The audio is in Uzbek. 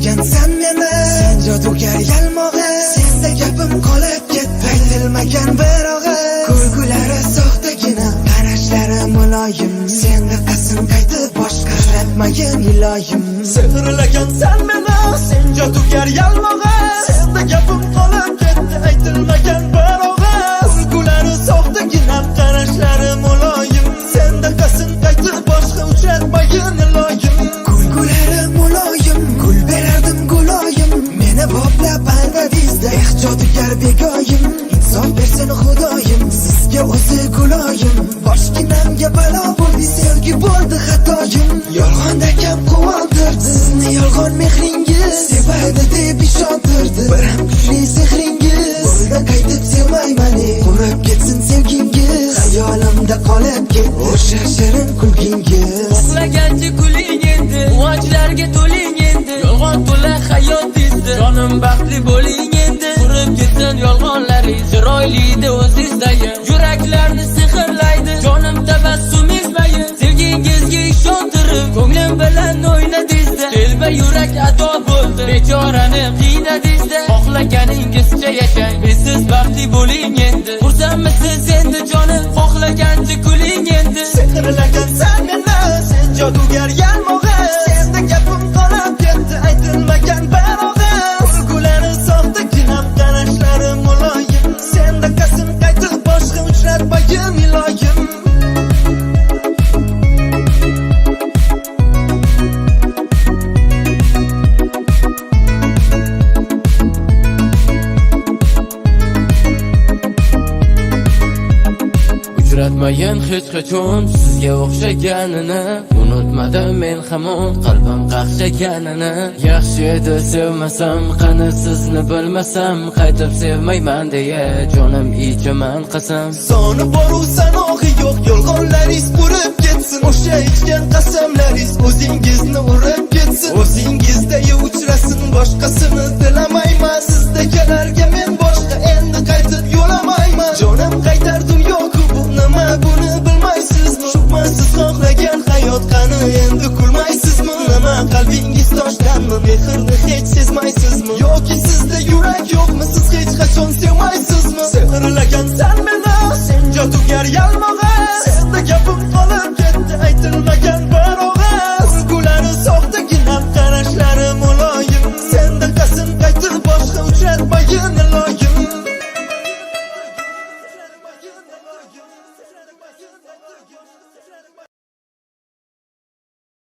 Sehrlagansan meni, sen jodugar yalmog'i. Senda gapim qolib ketdi, aytilmagan bir og'iz. Kulgulari soxtagina, qarashlari muloyim. Senda qasin qaytib boshqa uchratmayin iloyim. Sehrlagansan meni, sen jodugar yalmog'i. Senda gapim qolib ketdi, aytilmagan bir og'iz. Kulgulari soxtagina, qarashlari muloyim. Senda qasin qaytib boshqa uchratmayin iloyim. Kulgulari muloyim, gul berardim guloyim. Meni boplab parvadizda, jodugar begoyim. Insof bersin xudoyim, sizga o'zi guloyim. Boshginamga balo bo'ldi, sevgi bo'ldi xatoyim. Yolg'onda kam quvontirdi, sizni yolg'on mehringiz. Sevadi deb ishontirdi, bir ham kuchli sehringiz. Bo'ldi qaytib sevmayman, qurib ketsin sevgingiz. Xayolimda qolib ketdi o'sha shirin kulgingiz. Xohlagancha kuling endi, quvonchlarga to'ling endi. Yolg'on to'la hayotizda, jonim baxtli bo'ling endi. Qurib ketsin yolg'onlaringiz, chiroylida o'zizdagi yuraklarni sehrlaydi. Jonim tabassum izmayin, sevgingizga ishontirib, ko'nglim bilan o'ynadingizda. Telba yurak ado bo'ldi, bechorani qiynadingizda. Xohlaganingizcha yashang, bizsiz baxtli bo'ling endi. Xursandmisiz endi jonim, xohlagancha kuling endi. Sehrlagansan meni, sen jodugar yalmog'i. Senda gapim qolib ketdi, aytilmagan bir og'iz. Kulgulari soxtagina, qarashlari muloyim. Senda qasin qaytib boshqa uchratmayin iloyim. Uchratmayin hech qachon sizga o'xshaganini. Unutmadim men hamon qalbim qaqshaganini. Yaxshi edi sevmasam, qani sizni bilmasam. Qaytib sevmayman deya jonim ichaman qasam. Soni bor u sanoqi yo'q, yolg'onlaringiz qurib ketsin. O'sha ichgan qasamlaringiz o'zingizni urib ketsin. O'zingizda uchrasin, boshqasini tilamayman. Sizdagilarga men boshqa endi qaytib yo'lamayman. Jonim qaytar dunyoku bu nima, buni bilmaysizmi? Shubhasiz xohlagan hayot qani, endi kulmaysizmi? Nima, qalbingiz toshdanmi? Mehrni hech sezmaysizmi? Yoki sizda yurak yo'qmi? Siz hech qachon sevmaysizmi? Sehrlagansan meni, sen jodugar yalmog'i. Senda gapim qolib ketdi, aytilmagan bir og'iz.